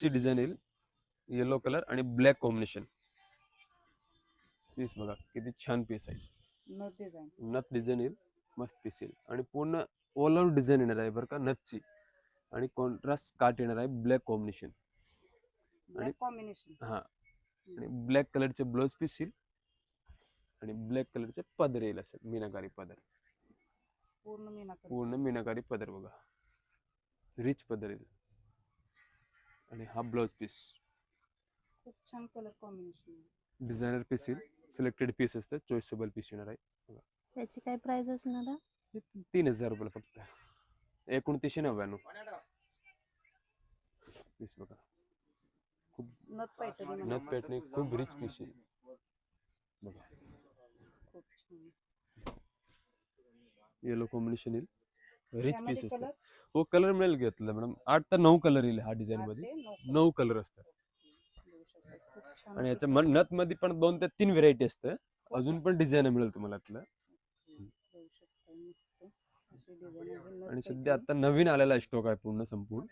ची डिझाईन येईल, yellow colour आणि ब्लॅक कॉम्बिनेशन. पीस बघा किती छान पीस आहे. नथ डिझाईन येईल, मस्त पीस येईल आणि पूर्ण ऑल ओव्हर डिझाईन येणार आहे बरं का नथची. आणि कॉन्ट्रास्ट काट येणार आहे ब्लॅक कॉम्बिनेशन. आणि हा आणि ब्लॅक कलरचे ब्लाउज पीस येईल आणि ब्लॅक कलरचे पदर येईल, असेल मीनाकारी पदर. पूर्ण मीनाकारी पदर बघा, रिच पदर येईल. आणि हा ब्लाउज पीस खूप छान कलर कॉम्बिनेशन. डिझायनर पीस येईल, सिलेक्टेड पीस असतं, चॉईसेबल पीस येणार आहे. त्याची काय प्राइस असणार आहे? 3000 रुपये फक्त. 2999. पीस बघा, खूप नथ पॅटर्न, खूप रिच पीस आहे बघा. येलो कॉम्बिनेशन येईल, रिच पीस असतं. हो कलर मिळेल घेतलं मॅडम, 8 ते 9 कलर येईल हा डिझाईन मध्ये. 9 कलर असतात. आणि याच्या नथ मध्ये पण 2 ते 3 व्हेरायटी असतं, अजून पण डिझाईन मिळेल तुम्हाला त्यातलं. आणि सध्या आता नवीन आलेला स्टॉक आहे पूर्ण संपूर्ण.